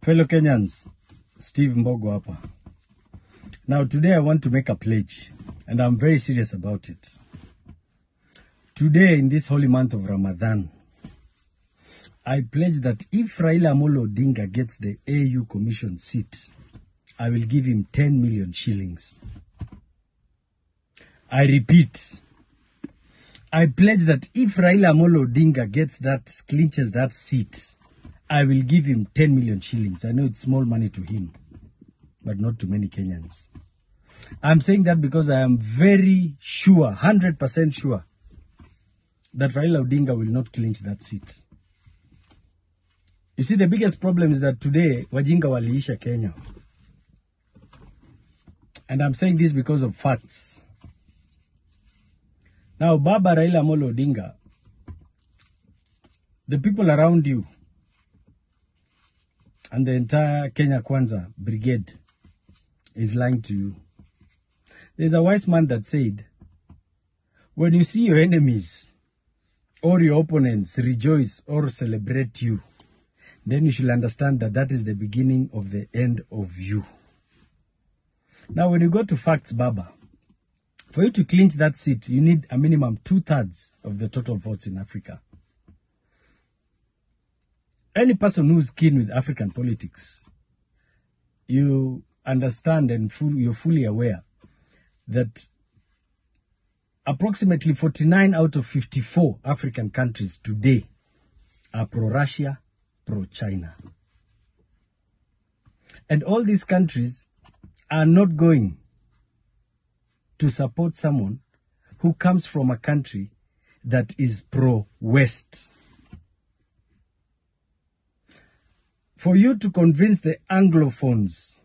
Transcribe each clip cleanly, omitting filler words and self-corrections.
Fellow Kenyans, Steve Mbogo hapa. Now today I want to make a pledge, and I'm very serious about it. Today in this holy month of Ramadan, I pledge that if Raila Amolo Odinga gets the AU Commission seat, I will give him 10 million shillings. I repeat, I pledge that if Raila Amolo Odinga clinches that seat, I will give him 10 million shillings. I know it's small money to him, but not to many Kenyans. I'm saying that because I am very sure, 100% sure, that Raila Odinga will not clinch that seat. You see, the biggest problem is that today, wajinga waliisha Kenya. And I'm saying this because of facts. Now, Baba Raila Amolo Odinga, the people around you, and the entire Kenya Kwanza brigade is lying to you. There's a wise man that said, when you see your enemies or your opponents rejoice or celebrate you, then you should understand that that is the beginning of the end of you. Now, when you go to facts, Baba, for you to clinch that seat, you need a minimum 2/3 of the total votes in Africa. Any person who's keen with African politics, you understand and you're fully aware that approximately 49 out of 54 African countries today are pro-Russia, pro-China. And all these countries are not going to support someone who comes from a country that is pro-West. For you to convince the Anglophones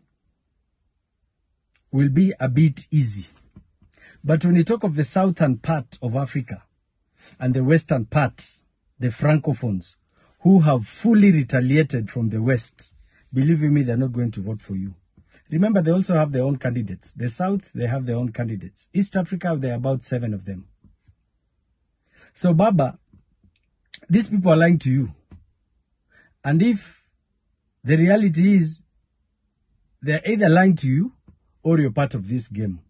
will be a bit easy. But when you talk of the southern part of Africa and the western part, the Francophones, who have fully retaliated from the West, believe me, they're not going to vote for you. Remember, they also have their own candidates. The South, they have their own candidates. East Africa, there are about 7 of them. So, Baba, these people are lying to you. And if the reality is, they're either lying to you or you're part of this game.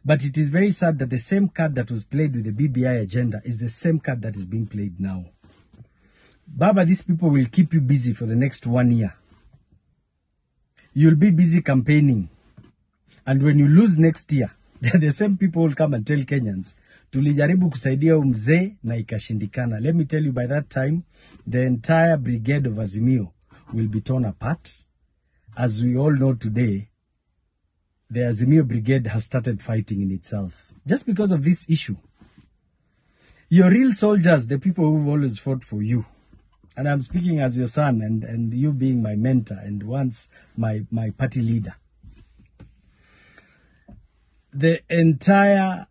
But it is very sad that the same card that was played with the BBI agenda is the same card that is being played now. Baba, these people will keep you busy for the next 1 year. You'll be busy campaigning. And when you lose next year, the same people will come and tell Kenyans, tulijaribu kusaidia mzee na ikashindikana. Let me tell you, by that time, the entire brigade of Azimio will be torn apart. As we all know today, the Azimio brigade has started fighting in itself. Just because of this issue. Your real soldiers, the people who've always fought for you, and I'm speaking as your son and you being my mentor and once my party leader. The entire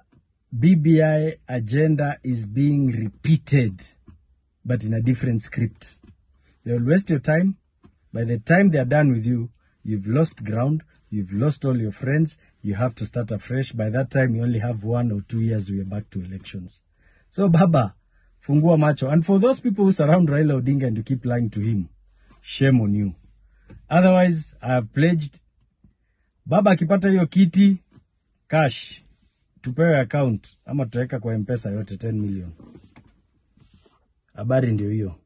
BBI agenda is being repeated, but in a different script. They will waste your time. By the time they are done with you, you've lost ground, you've lost all your friends, you have to start afresh. By that time, you only have 1 or 2 years, we are back to elections. So, Baba, fungua macho. And for those people who surround Raila Odinga and you keep lying to him, shame on you. Otherwise, I have pledged, Baba akipata hiyo kiti, cash, tupewe account, ama tutaweka kwa M-Pesa yote 10 million. Habari ndio hiyo.